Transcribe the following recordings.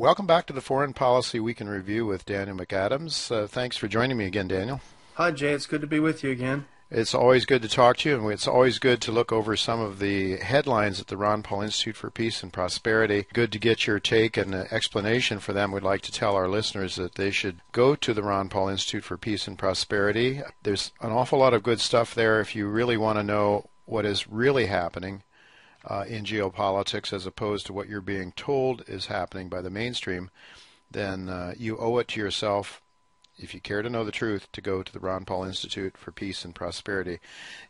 Welcome back to the Foreign Policy Week in Review with Daniel McAdams. Thanks for joining me again, Daniel. Hi, Jay. It's good to be with you again. It's always good to talk to you, and it's always good to look over some of the headlines at the Ron Paul Institute for Peace and Prosperity. Good to get your take and explanation for them. We'd like to tell our listeners that they should go to the Ron Paul Institute for Peace and Prosperity. There's an awful lot of good stuff there if you really want to know what is really happening in geopolitics as opposed to what you're being told is happening by the mainstream. Then you owe it to yourself, if you care to know the truth, to go to the Ron Paul Institute for Peace and Prosperity.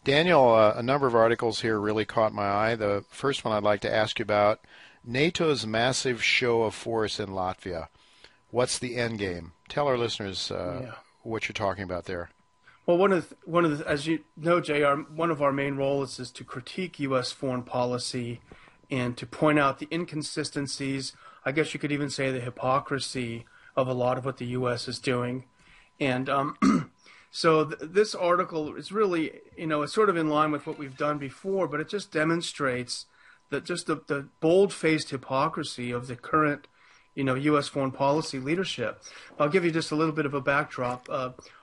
Daniel, a number of articles here really caught my eye. The first one I'd like to ask you about, NATO's massive show of force in Latvia. What's the end game? Tell our listeners what you're talking about there. Well, one of the, as you know, Jay, one of our main roles is to critique U.S. foreign policy and to point out the inconsistencies, I guess you could even say the hypocrisy of a lot of what the U.S. is doing. And so this article is really, it's sort of in line with what we've done before, but it just demonstrates that just the bold-faced hypocrisy of the current, U.S. foreign policy leadership. I'll give you just a little bit of a backdrop.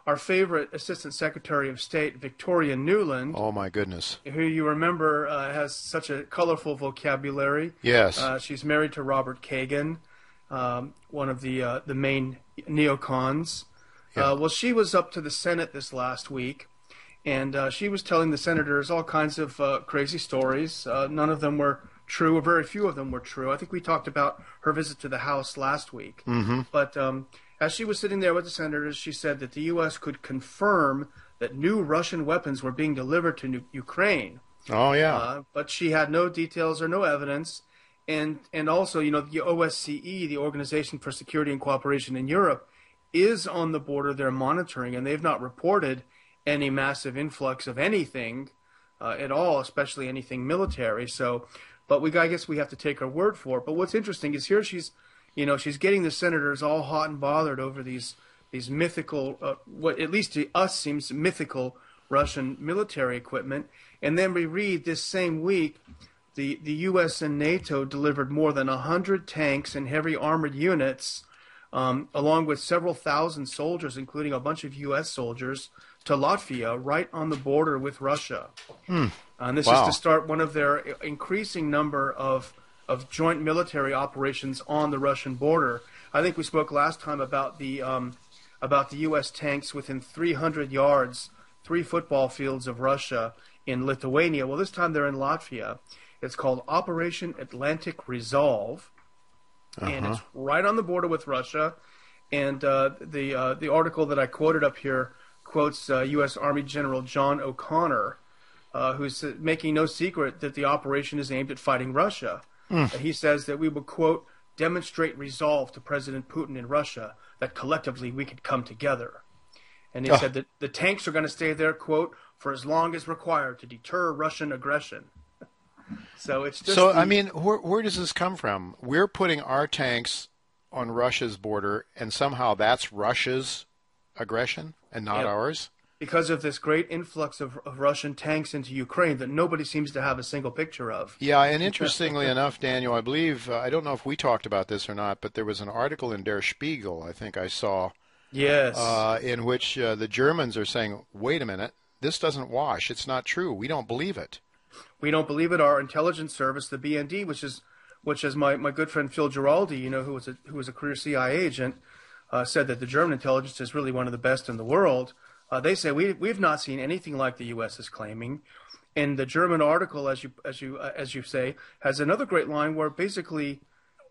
Our favorite Assistant Secretary of State, Victoria Nuland. Oh, my goodness. Who you remember has such a colorful vocabulary. Yes. She's married to Robert Kagan, one of the main neocons. Yeah. Well, she was up to the Senate this last week, and she was telling the senators all kinds of crazy stories. None of them were true, or very few of them were true. I think we talked about her visit to the House last week. Mm-hmm. But as she was sitting there with the senators, she said that the U.S. could confirm that new Russian weapons were being delivered to Ukraine. Oh, yeah. But she had no details or no evidence. And also, the OSCE, the Organization for Security and Cooperation in Europe, is on the border. They're monitoring, and they've not reported any massive influx of anything at all, especially anything military. But I guess we have to take her word for it. But what's interesting is here she's getting the senators all hot and bothered over these mythical, what at least to us seems mythical Russian military equipment. And then we read this same week, the U.S. and NATO delivered more than 100 tanks and heavy armored units, along with several thousand soldiers, including a bunch of U.S. soldiers, to Latvia, right on the border with Russia. And this is to start one of their increasing number of joint military operations on the Russian border. I think we spoke last time about the U.S. tanks within 300 yards, 3 football fields of Russia in Lithuania. Well, this time they're in Latvia. It's called Operation Atlantic Resolve, and it's right on the border with Russia. And the article that I quoted up here quotes U.S. Army General John O'Connor, who's making no secret that the operation is aimed at fighting Russia. He says that we will, quote, demonstrate resolve to President Putin in Russia that collectively we could come together. And he said that the tanks are going to stay there, quote, for as long as required to deter Russian aggression. So it's just. So, I mean, where does this come from? We're putting our tanks on Russia's border, and somehow that's Russia's aggression and not ours? Because of this great influx of Russian tanks into Ukraine that nobody seems to have a single picture of. Yeah, and interestingly enough, Daniel, I believe, I don't know if we talked about this or not, but there was an article in Der Spiegel, I think I saw, yes, in which the Germans are saying, wait a minute, this doesn't wash. It's not true. We don't believe it. We don't believe it. Our intelligence service, the BND, which is my good friend Phil Giraldi, who was a career CIA agent, said that the German intelligence is really one of the best in the world. They say we've not seen anything like the U.S. is claiming, and the German article, as you say, has another great line where basically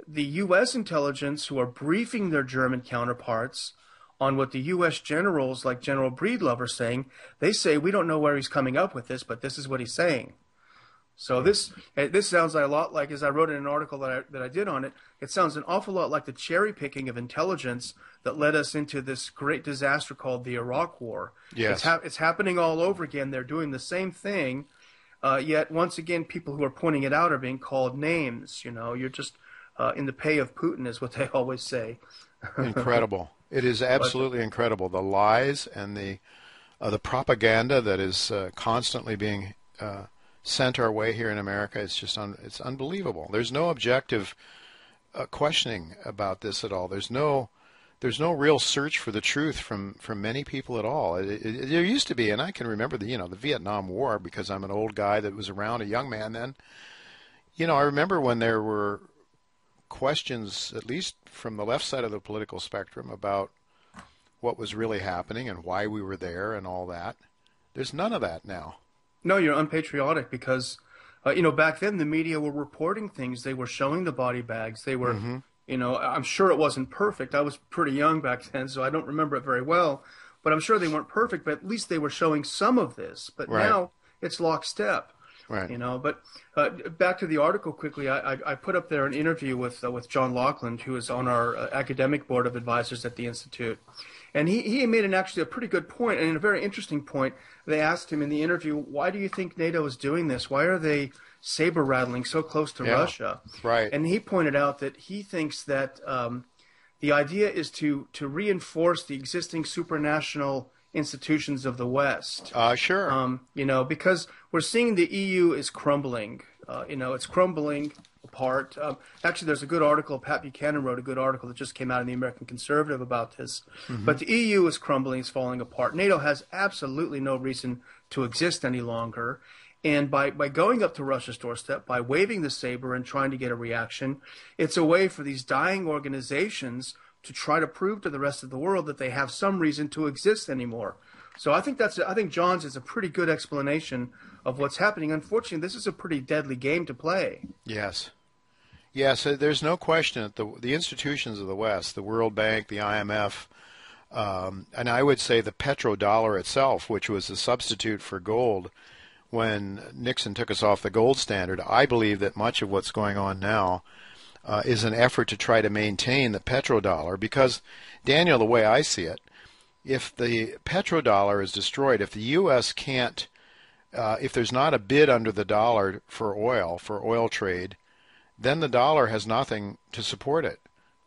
the U.S. intelligence, who are briefing their German counterparts on what the U.S. generals like General Breedlove are saying, they say we don't know where he's coming up with this, but this is what he's saying. So this sounds a lot like, as I wrote in an article that I did on it, it sounds an awful lot like the cherry picking of intelligence that led us into this great disaster called the Iraq War. Yes. It's happening all over again. They're doing the same thing, yet once again, people who are pointing it out are being called names. You're just in the pay of Putin, is what they always say. Incredible. It is absolutely incredible. The lies and the propaganda that is constantly being sent our way here in America. It's just it's unbelievable. There's no objective questioning about this at all. There's no real search for the truth from many people at all. There used to be, and I can remember the Vietnam War because I'm an old guy that was around, a young man then. I remember when there were questions, at least from the left side of the political spectrum, about what was really happening and why we were there and all that. There's none of that now. No, you're unpatriotic because, back then the media were reporting things. They were showing the body bags. They were, I'm sure it wasn't perfect. I was pretty young back then, so I don't remember it very well. But I'm sure they weren't perfect, but at least they were showing some of this. But now it's lockstep. Right. But back to the article quickly, I put up there an interview with John Laughlin, who is on our academic board of advisors at the Institute. And he made actually a pretty good point, and a very interesting point. They asked him in the interview, why do you think NATO is doing this? Why are they saber rattling so close to Russia? Right. And he pointed out that he thinks that the idea is to reinforce the existing supranational institutions of the West. Sure. Because we're seeing the EU is crumbling. It's crumbling apart. Actually, there's a good article. Pat Buchanan wrote a good article that just came out in the American Conservative about this. Mm-hmm. But the EU is crumbling, it's falling apart. NATO has absolutely no reason to exist any longer. And by going up to Russia's doorstep, by waving the saber and trying to get a reaction, it's a way for these dying organizations to try to prove to the rest of the world that they have some reason to exist anymore. So I think John's is a pretty good explanation of what's happening. Unfortunately, this is a pretty deadly game to play. Yes. Yes, there's no question that the institutions of the West, the World Bank, the IMF, and I would say the petrodollar itself, which was a substitute for gold when Nixon took us off the gold standard, I believe that much of what's going on now is an effort to try to maintain the petrodollar because, Daniel, the way I see it, if the petrodollar is destroyed, if the U.S. can't, if there's not a bid under the dollar for oil trade, then the dollar has nothing to support it.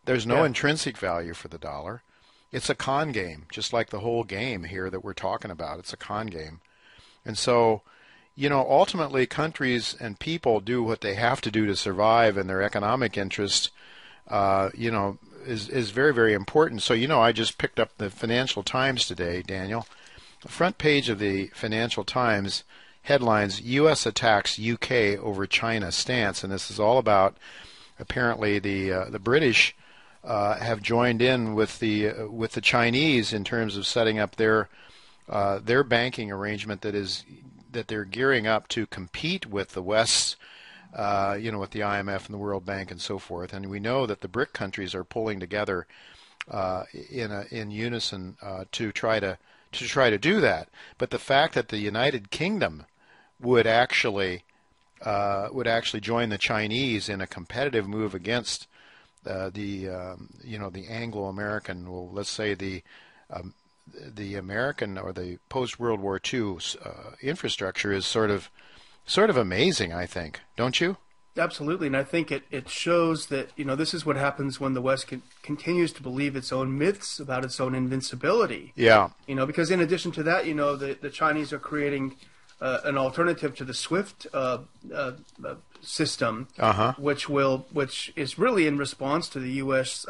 There's no intrinsic value for the dollar. It's a con game, just like the whole game here that we're talking about. It's a con game. And so, ultimately countries and people do what they have to do to survive, and their economic interest, is very, very important. So, I just picked up the Financial Times today, Daniel. The front page of the Financial Times headlines, U.S. attacks U.K. over China stance. And this is all about, apparently, the British have joined in with the Chinese in terms of setting up their banking arrangement that they're gearing up to compete with the West's, with the IMF and the World Bank and so forth. And we know that the BRIC countries are pulling together in unison to try to do that. But the fact that the United Kingdom would actually join the Chinese in a competitive move against the Anglo-American, well, let's say the American or the post-World War II infrastructure is sort of amazing, I think, don't you? Absolutely, and I think it shows that this is what happens when the West continues to believe its own myths about its own invincibility. Yeah. Because in addition to that, the Chinese are creating an alternative to the SWIFT system, which is really in response to the U.S.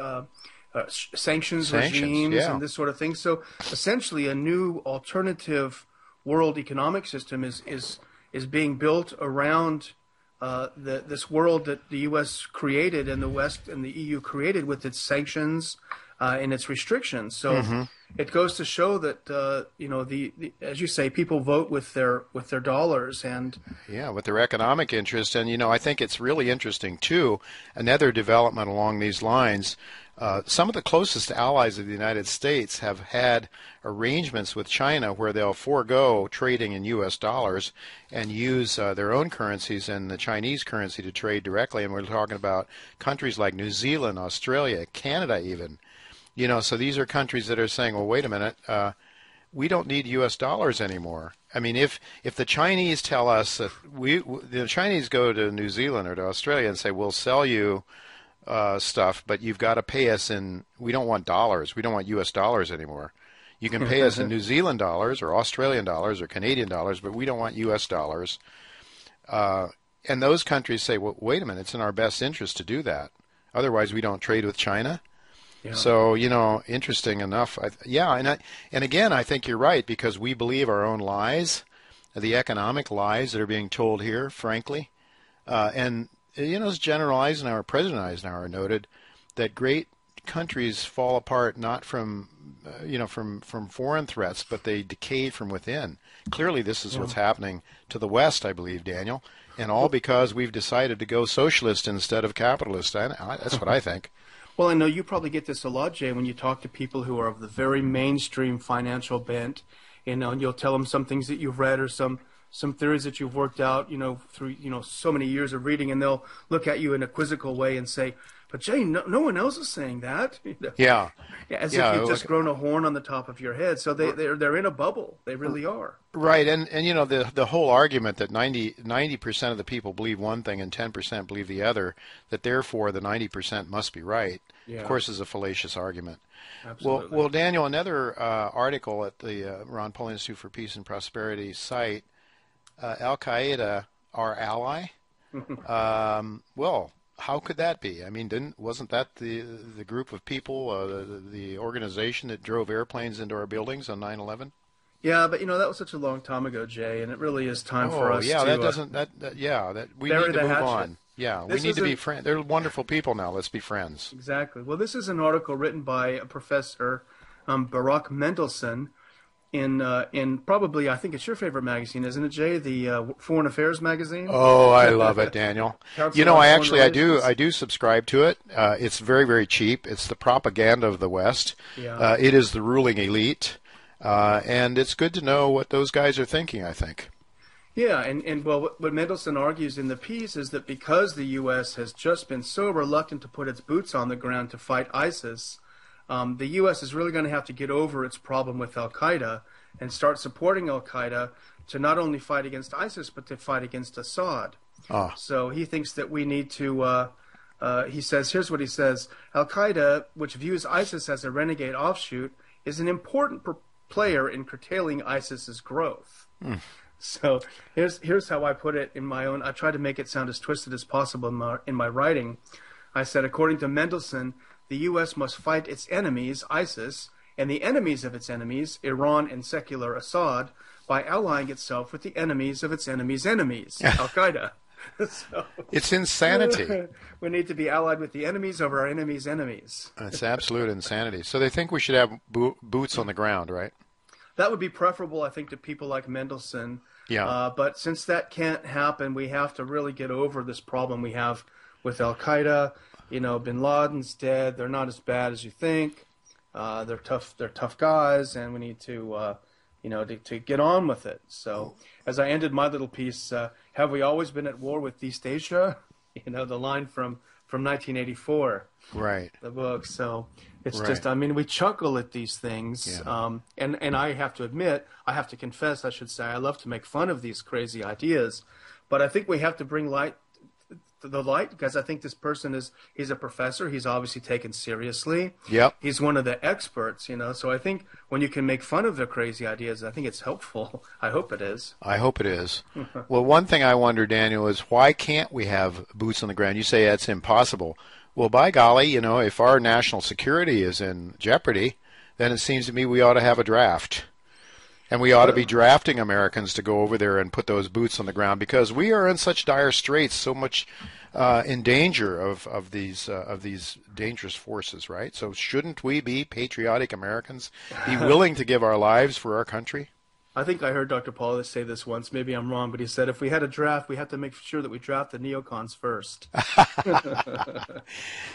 Sanctions regimes and this sort of thing. So essentially, a new alternative world economic system is being built around this world that the U.S. created and the West and the EU created with its sanctions and its restrictions. So it goes to show that the as you say, people vote with their dollars and with their economic interest. And I think it's really interesting too. Another development along these lines. Some of the closest allies of the United States have had arrangements with China where they'll forego trading in U.S. dollars and use their own currencies and the Chinese currency to trade directly. And we're talking about countries like New Zealand, Australia, Canada even. So these are countries that are saying, well, wait a minute, we don't need U.S. dollars anymore. I mean, if the Chinese tell us that the Chinese go to New Zealand or to Australia and say, we'll sell you stuff, but you've got to pay us we don't want dollars. We don't want U.S. dollars anymore. You can pay us in New Zealand dollars or Australian dollars or Canadian dollars, but we don't want U.S. dollars. And those countries say, well, wait a minute, it's in our best interest to do that. Otherwise, we don't trade with China. Yeah. So, interesting enough. Yeah, and again, I think you're right, because we believe our own lies, the economic lies that are being told here, frankly. And, as General Eisenhower, President Eisenhower noted, that great countries fall apart not from, from foreign threats, but they decay from within. Clearly, this is what's happening to the West, I believe, Daniel, and all because we've decided to go socialist instead of capitalist. That's what I think. Well, I know you probably get this a lot, Jay, when you talk to people who are of the very mainstream financial bent, and you'll tell them some things that you've read or some theories that you've worked out, through, so many years of reading, and they'll look at you in a quizzical way and say, but Jay, no one else is saying that. Yeah. As if you've just grown a horn on the top of your head. So they're in a bubble. They really are. Right, and the whole argument that 90% of the people believe one thing and 10% believe the other, that therefore the 90% must be right, of course, is a fallacious argument. Absolutely. Well, Daniel, another article at the Ron Paul Institute for Peace and Prosperity site, Al-Qaeda, our ally? Well, how could that be? I mean, wasn't that the group of people, the organization that drove airplanes into our buildings on 9/11? Yeah, but that was such a long time ago, Jay, and it really is time for us yeah, to we bury need to the move hatchet. on. Yeah, we need to be friends. They're wonderful people now. Let's be friends. Exactly. Well, this is an article written by a professor, Barak Mendelson, in probably, I think it's your favorite magazine, isn't it, Jay? The Foreign Affairs magazine. Oh, I love it, Daniel. I do subscribe to it. It's very, very cheap. It's the propaganda of the West. Yeah. It is the ruling elite, and it's good to know what those guys are thinking, I think. Yeah, and well, what Mendelson argues in the piece is that because the U.S. has just been so reluctant to put its boots on the ground to fight ISIS, the U.S. is really going to have to get over its problem with Al-Qaeda and start supporting Al-Qaeda to not only fight against ISIS, but to fight against Assad. So he thinks that we need to, he says, here's what he says, Al-Qaeda, which views ISIS as a renegade offshoot, is an important player in curtailing ISIS's growth. So here's how I put it in my own, I try to make it sound as twisted as possible in my writing. I said, according to Mendelson, the U.S. must fight its enemies, ISIS, and the enemies of its enemies, Iran and secular Assad, by allying itself with the enemies of its enemies' enemies, Al-Qaeda. So, it's insanity. We need to be allied with the enemies of our enemies' enemies. It's absolute insanity. So they think we should have boots on the ground, right? That would be preferable, I think, to people like Mendelson. Yeah. But since that can't happen, we have to really get over this problem we have with Al-Qaeda. Bin Laden's dead. They're not as bad as you think. They're tough guys, and we need to, to get on with it. So, as I ended my little piece, have we always been at war with East Asia? The line from 1984. Right. The book. So it's Right. just, we chuckle at these things. Yeah. And I have to admit, I have to confess, I should say, I love to make fun of these crazy ideas. But I think we have to bring the light, because I think this person he's a professor. He's obviously taken seriously. Yep. He's one of the experts, So I think when you can make fun of their crazy ideas, I think it's helpful. I hope it is. I hope it is. Well, one thing I wonder, Daniel, is why can't we have boots on the ground? You say that's impossible. Well, by golly, if our national security is in jeopardy, then it seems to me we ought to have a draft. And we ought to be drafting Americans to go over there and put those boots on the ground, because we are in such dire straits, so much in danger of these dangerous forces, right? So shouldn't we be patriotic Americans, be willing to give our lives for our country? I think I heard Dr. Paulus say this once. Maybe I'm wrong, but he said if we had a draft, we have to make sure that we draft the neocons first.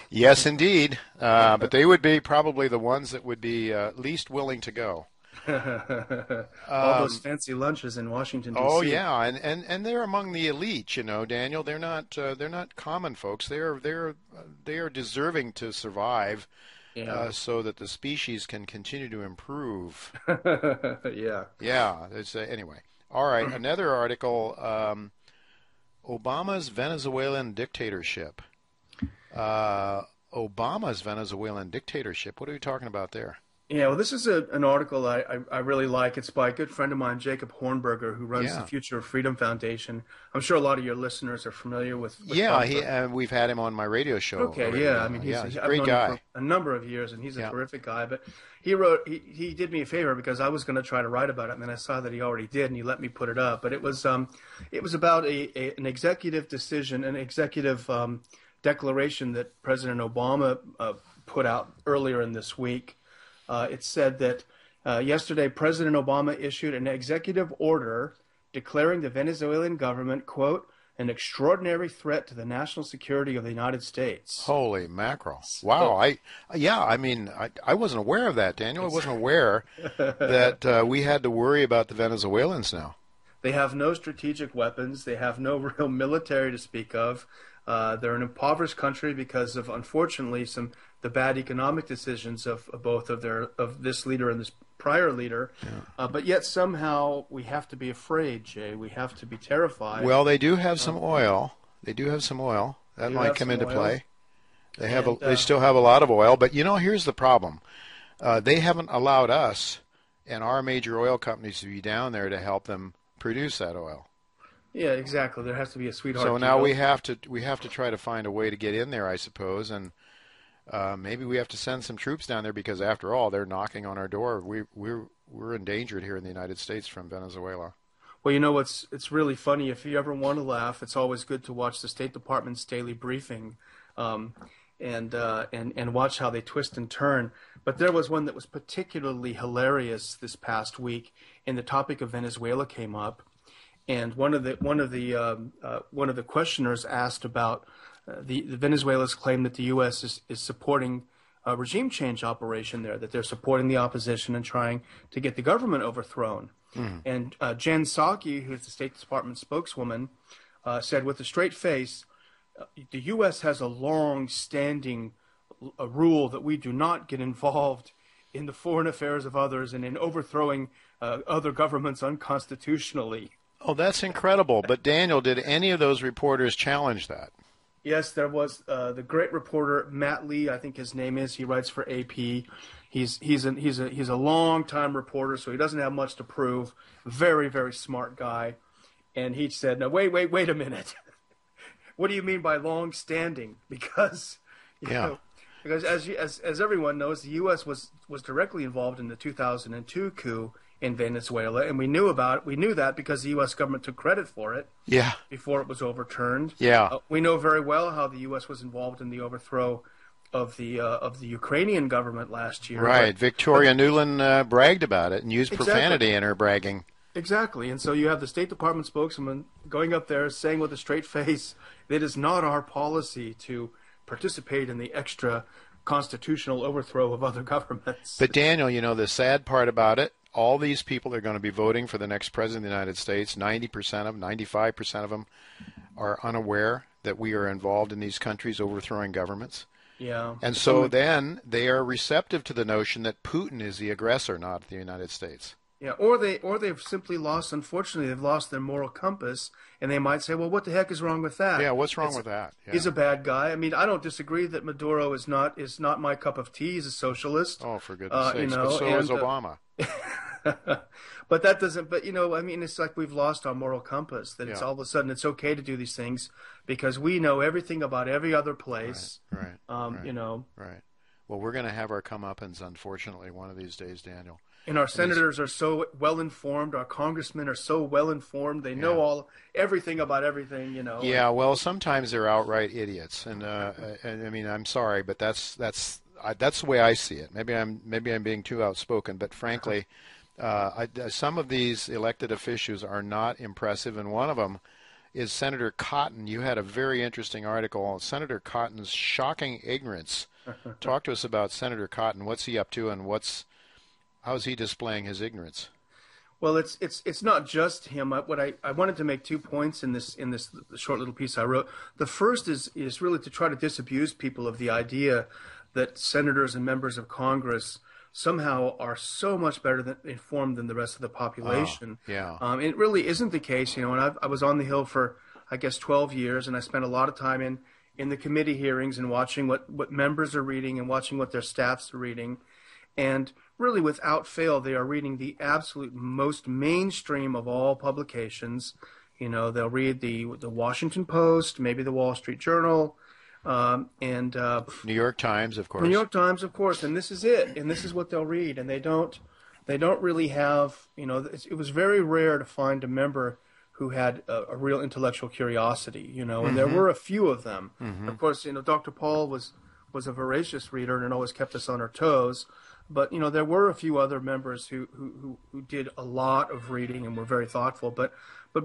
Yes, indeed. But they would be probably the ones that would be least willing to go. All those fancy lunches in Washington, D.C. Oh yeah, and they're among the elite, Daniel. They're not common folks. They are deserving to survive, so that the species can continue to improve. Yeah. Yeah. Anyway. All right. Another article. Obama's Venezuelan dictatorship. Obama's Venezuelan dictatorship. What are we talking about there? Yeah, well, this is an article I really like. It's by a good friend of mine, Jacob Hornberger, who runs the Yeah. Future of Freedom Foundation. I'm sure a lot of your listeners are familiar with Yeah, Hornberger. we've had him on my radio show Okay, already. yeah. I mean, Yeah, he's a I've great known him for guy. a number of years, and he's a Yeah. terrific guy. But he did me a favor because I was going to try to write about it, and then I saw that he already did, and he let me put it up. But it was about an executive decision, an executive declaration that President Obama put out earlier in this week. It said that yesterday President Obama issued an executive order declaring the Venezuelan government, quote, an extraordinary threat to the national security of the United States. Holy mackerel! Wow, So, I mean, I wasn't aware of that, Daniel. I wasn't aware that we had to worry about the Venezuelans now. they have no strategic weapons. They have no real military to speak of. They're an impoverished country because of, unfortunately, the bad economic decisions of both of this leader and this prior leader. Yeah. But yet somehow we have to be afraid, Jay. We have to be terrified. Well, they do have some oil. They do have some oil. That might come into play. They still have a lot of oil, but here's the problem. They haven't allowed us and our major oil companies to be down there to help them produce that oil. Yeah, exactly. There has to be a sweetheart. So now we have to try to find a way to get in there, I suppose, and maybe we have to send some troops down there because, after all, they're knocking on our door. We're endangered here in the United States from Venezuela. Well, it's really funny. If you ever want to laugh, it's always good to watch the State Department's daily briefing, and watch how they twist and turn. But there was one that was particularly hilarious this past week, and the topic of Venezuela came up. And one of the questioners asked about the Venezuela's claim that the U.S. is supporting a regime change operation there, that they're supporting the opposition and trying to get the government overthrown. Mm. And Jen Psaki, who's the State Department spokeswoman, said with a straight face, the U.S. has a long-standing rule that we do not get involved in the foreign affairs of others and in overthrowing other governments unconstitutionally. Oh, that's incredible. But Daniel, did any of those reporters challenge that? Yes, there was the great reporter Matt Lee, I think his name is. He writes for AP. He's a long-time reporter, so he doesn't have much to prove. Very, very smart guy. And he said, "No, wait a minute. What do you mean by long-standing?" Because as everyone knows, the U.S. was directly involved in the 2002 coup in Venezuela, and we knew that because the U.S. government took credit for it. Yeah. Before it was overturned. Yeah. We know very well how the U.S. was involved in the overthrow of the Ukrainian government last year. Right. Victoria Nuland bragged about it and used profanity in her bragging. Exactly. And so you have the State Department spokesman going up there saying with a straight face, it is not our policy to participate in the extra constitutional overthrow of other governments. But Daniel, the sad part about it, all these people are going to be voting for the next president of the United States. 90% of them, 95% of them are unaware that we are involved in these countries overthrowing governments. Yeah. And so then they are receptive to the notion that Putin is the aggressor, not the United States. Yeah, or they've simply lost, unfortunately, they've lost their moral compass, and they might say, well, what the heck is wrong with that? Yeah, what's wrong with that? Yeah. He's a bad guy. I mean, I don't disagree that Maduro is not my cup of tea. He's a socialist. Oh, for goodness sakes. But so is Obama. But that doesn't, I mean, it's like we've lost our moral compass, that it's all of a sudden it's okay to do these things because we know everything about every other place. Right. Right. Well, we're going to have our comeuppance, unfortunately, one of these days, Daniel. And our senators are so well informed. Our congressmen are so well informed. They know everything about everything. Yeah. Well, sometimes they're outright idiots, and I mean, I'm sorry, but that's the way I see it. Maybe I'm being too outspoken, but frankly, some of these elected officials are not impressive, and one of them is Senator Cotton. You had a very interesting article on Senator Cotton's shocking ignorance. Talk to us about Senator Cotton. What's he up to, and how's he displaying his ignorance? Well, it's not just him. I wanted to make 2 points in this short little piece I wrote. The first is really to try to disabuse people of the idea that senators and members of Congress somehow are so much better informed than the rest of the population. It really isn't the case. And I was on the Hill for, I guess, 12 years, and I spent a lot of time in the committee hearings and watching what members are reading and watching what their staffs are reading. And really without fail, they are reading the absolute most mainstream of all publications. You know, they'll read the Washington Post, maybe the Wall Street Journal, and New York Times, of course. New York Times, of course, and this is it, and this is what they'll read, and they don't really have, you know, it was very rare to find a member who had a real intellectual curiosity, you know, and there were a few of them. Of course, you know, Dr. Paul was a voracious reader and always kept us on our toes, but, you know, there were a few other members who did a lot of reading and were very thoughtful, but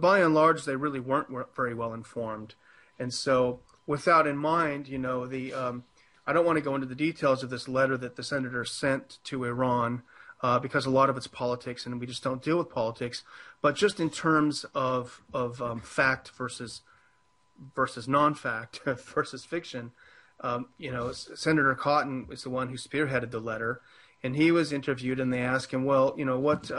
by and large, they really weren't very well informed. And so with that in mind, you know, I don't want to go into the details of this letter that the senator sent to Iran, because a lot of it's politics, and we just don't deal with politics. But just in terms of fact versus non-fact versus fiction, you know, Senator Cotton is the one who spearheaded the letter, and he was interviewed, and they asked him, well, you know, what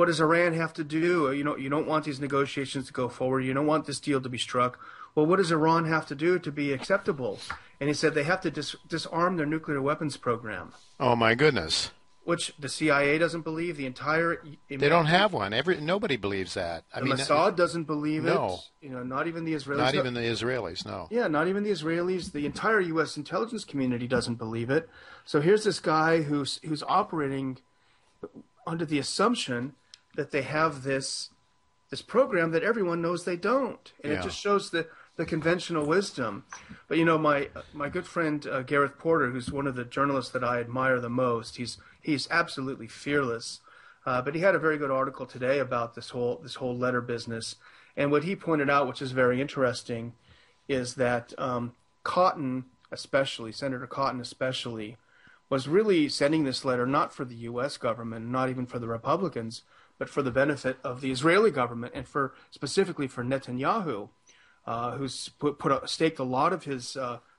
does Iran have to do? You know, you don't want these negotiations to go forward. You don't want this deal to be struck. Well, what does Iran have to do to be acceptable? And he said they have to disarm their nuclear weapons program. Oh, my goodness. Which the CIA doesn't believe. The entire they don't have one. Nobody believes that. I mean, Mossad doesn't believe no. it. You know, not even the Israelis. Not even the Israelis. No. Yeah, not even the Israelis. The entire U.S. intelligence community doesn't believe it. So here's this guy who's operating under the assumption that they have this program that everyone knows they don't, and it just shows the conventional wisdom. But you know, my good friend Gareth Porter, who's one of the journalists that I admire the most, he's absolutely fearless. But he had a very good article today about this whole letter business, and what he pointed out, which is very interesting, is that Cotton, especially Senator Cotton, especially, was really sending this letter not for the U.S. government, not even for the Republicans, but for the benefit of the Israeli government, and specifically for Netanyahu, who's staked a lot of his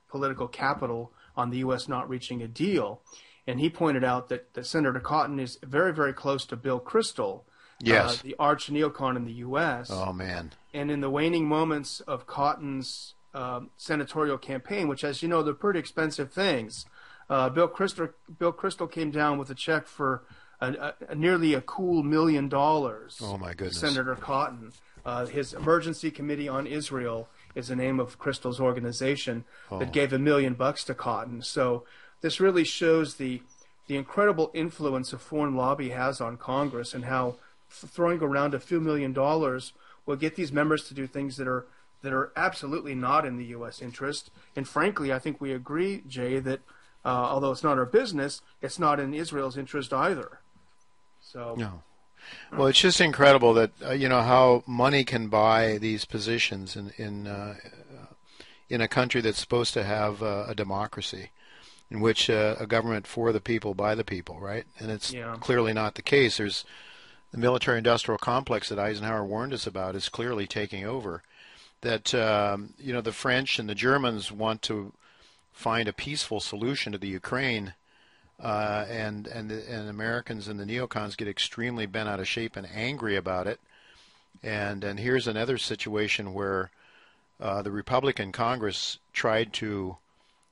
political capital on the U.S. not reaching a deal. And he pointed out that Senator Cotton is very, very close to Bill Kristol, yes, the arch neocon in the U.S. Oh, man. And in the waning moments of Cotton's senatorial campaign, which, as you know, they're pretty expensive things, Bill Kristol came down with a check for nearly a cool $1 million. Oh, my goodness. Senator Cotton. His Emergency Committee on Israel is the name of Kristol's organization that gave $1 million to Cotton. So this really shows the incredible influence a foreign lobby has on Congress, and how throwing around a few $1 million will get these members to do things that are absolutely not in the U.S. interest. And frankly, I think we agree, Jay, that although it's not our business, it's not in Israel's interest either. So. No. Well, it's just incredible that you know how money can buy these positions in a country that's supposed to have a democracy, in which a government for the people, by the people, right? And it's clearly not the case. There's the military-industrial complex that Eisenhower warned us about is clearly taking over. That you know, the French and the Germans want to find a peaceful solution to the Ukraine. And Americans and the neocons get extremely bent out of shape and angry about it. And here's another situation where the Republican Congress tried to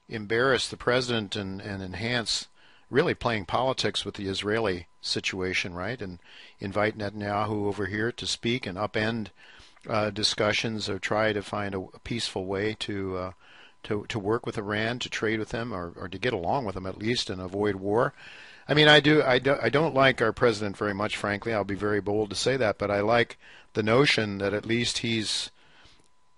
embarrass the president and enhance, really playing politics with the Israeli situation, right? And invite Netanyahu over here to speak and upend discussions, or try to find a peaceful way to work with Iran, to trade with them, or to get along with them at least, and avoid war. I mean, I don't like our president very much, frankly. I'll be very bold to say that, but I like the notion that at least he's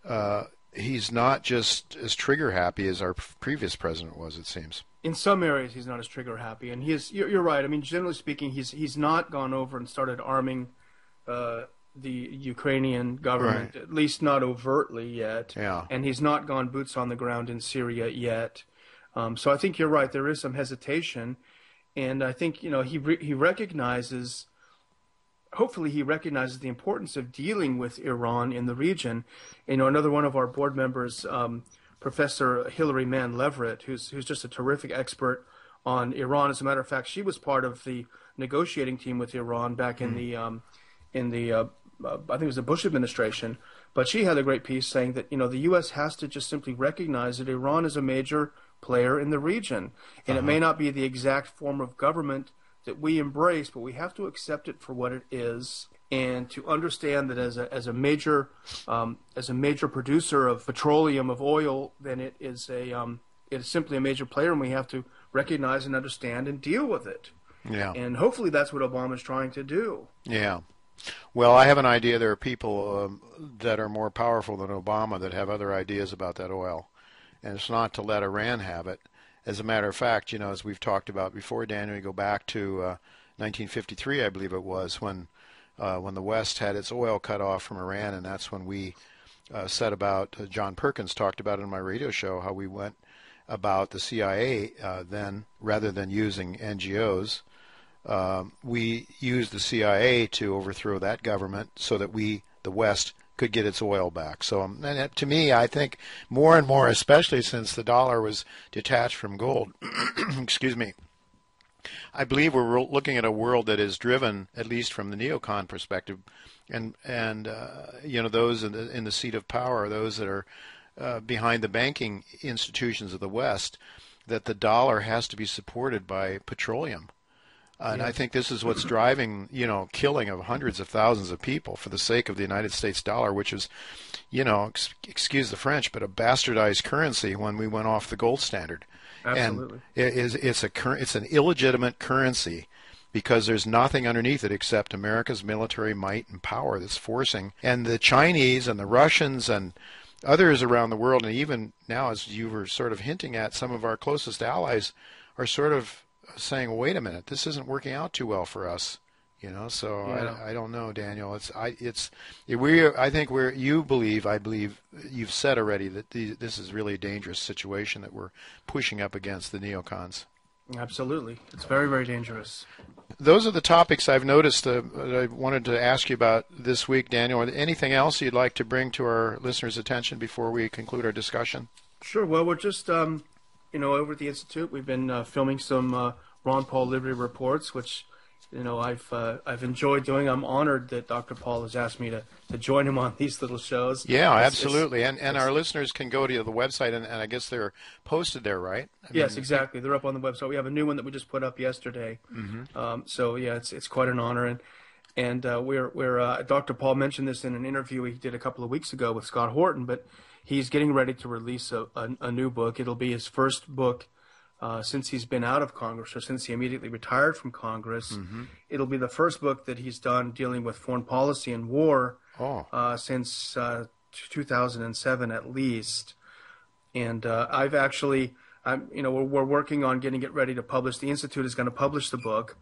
not just as trigger happy as our previous president was, it seems. In some areas, he's not as trigger happy, and you're right. I mean, generally speaking, he's not gone over and started arming the Ukrainian government, right. At least not overtly yet. Yeah. And he's not gone boots on the ground in Syria yet. So I think you're right. There is some hesitation, and I think he recognizes. Hopefully, he recognizes the importance of dealing with Iran in the region. Another one of our board members, Professor Hilary Mann Leverett, who's just a terrific expert on Iran. As a matter of fact, she was part of the negotiating team with Iran back in the I think it was the Bush administration. But she had a great piece saying that the U.S. has to just simply recognize that Iran is a major player in the region. And it may not be the exact form of government that we embrace, but we have to accept it for what it is, and to understand that as a major producer of petroleum, of oil, then it is simply a major player, and we have to recognize and understand and deal with it. Yeah. And hopefully that's what Obama's trying to do. Yeah. Well, I have an idea there are people that are more powerful than Obama that have other ideas about that oil. And it's not to let Iran have it. As a matter of fact, as we've talked about before, Daniel, you go back to 1953, I believe it was, when the West had its oil cut off from Iran, and that's when we set about, John Perkins talked about it in my radio show, how we went about the CIA then, rather than using NGOs, we used the CIA to overthrow that government so that we, the West, could get its oil back. So and to me, I think more and more, especially since the dollar was detached from gold, excuse me, I believe we're looking at a world that is driven, at least from the neocon perspective, and those in the seat of power, those that are behind the banking institutions of the West, that the dollar has to be supported by petroleum. And I think this is what's driving, killing of hundreds of thousands of people for the sake of the United States dollar, which is, excuse the French, but a bastardized currency when we went off the gold standard. Absolutely. And it's an illegitimate currency because there's nothing underneath it except America's military might and power that's forcing. And the Chinese and the Russians and others around the world, and even now, as you were sort of hinting at, some of our closest allies are sort of saying, wait a minute, this isn't working out too well for us, so yeah. I don't know, Daniel. I think I believe you've said already that this is really a dangerous situation that we're pushing up against the neocons. Absolutely. It's very, very dangerous. Those are the topics I've noticed that I wanted to ask you about this week, Daniel. Anything else you'd like to bring to our listeners' attention before we conclude our discussion? Sure. Well, we're just over at the Institute, we've been filming some Ron Paul Liberty Reports, which, I've enjoyed doing. I'm honored that Dr. Paul has asked me to join him on these little shows. Yeah, absolutely. And our listeners can go to the website, and I guess they're posted there, right? Yes, exactly. They're up on the website. We have a new one that we just put up yesterday. Mm-hmm. So, yeah, it's quite an honor. And we're Dr. Paul mentioned this in an interview he did a couple of weeks ago with Scott Horton, but he's getting ready to release a new book. It'll be his first book since he's been out of Congress, or since he immediately retired from Congress. Mm-hmm. It'll be the first book that he's done dealing with foreign policy and war since 2007 at least. And we're working on getting it ready to publish. The Institute is going to publish the book,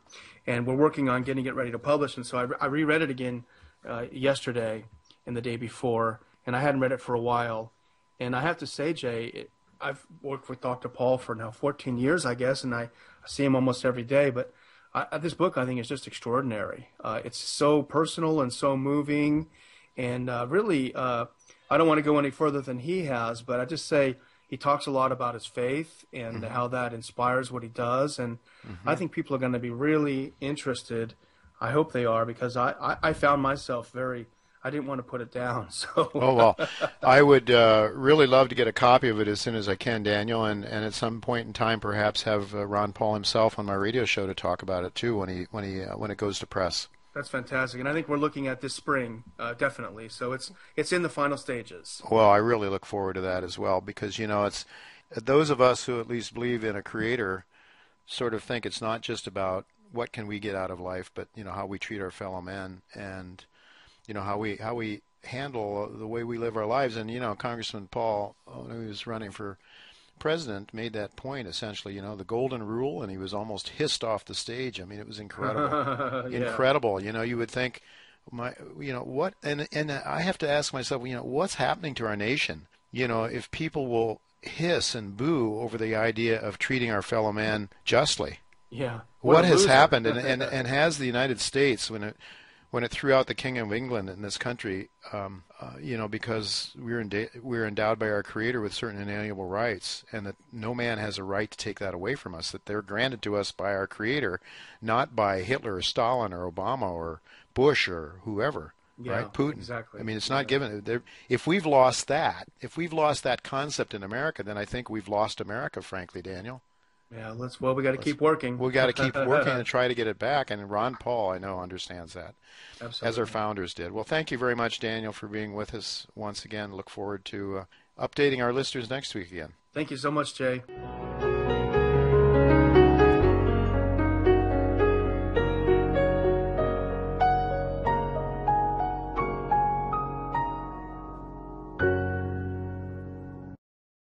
and we're working on getting it ready to publish. And so I reread it again yesterday and the day before, and I hadn't read it for a while. And I have to say, Jay, I've worked with Dr. Paul for now 14 years, I guess, and I see him almost every day. But this book, I think, is just extraordinary. It's so personal and so moving. And really, I don't want to go any further than he has, but I just say he talks a lot about his faith and how that inspires what he does. And I think people are going to be really interested. I hope they are, because I found myself I didn't want to put it down. So. Oh, well, I would really love to get a copy of it as soon as I can, Daniel, and at some point in time perhaps have Ron Paul himself on my radio show to talk about it too when it goes to press. That's fantastic, and I think we're looking at this spring, definitely. So it's in the final stages. Well, I really look forward to that as well, because it's those of us who at least believe in a creator sort of think it's not just about what can we get out of life, but how we treat our fellow men, and how we handle the way we live our lives. And Congressman Paul, when he was running for president, made that point essentially. The golden rule, and he was almost hissed off the stage. I mean, it was incredible, yeah. incredible. You would think, what? And I have to ask myself, what's happening to our nation? If people will hiss and boo over the idea of treating our fellow man justly. Yeah. What has happened? And has the United States, when it threw out the King of England in this country, because we're endowed by our Creator with certain inalienable rights, and that no man has a right to take that away from us, that they're granted to us by our Creator, not by Hitler or Stalin or Obama or Bush or whoever. Yeah, right? Putin. exactly. I mean, it's not given. If we've lost that concept in America, then I think we've lost America, frankly, Daniel. Yeah, we got to keep working. We got to keep working and try to get it back. And Ron Paul, I know, understands that, Absolutely. as our founders did. Well, thank you very much, Daniel, for being with us once again. Look forward to updating our listeners next week again. Thank you so much, Jay.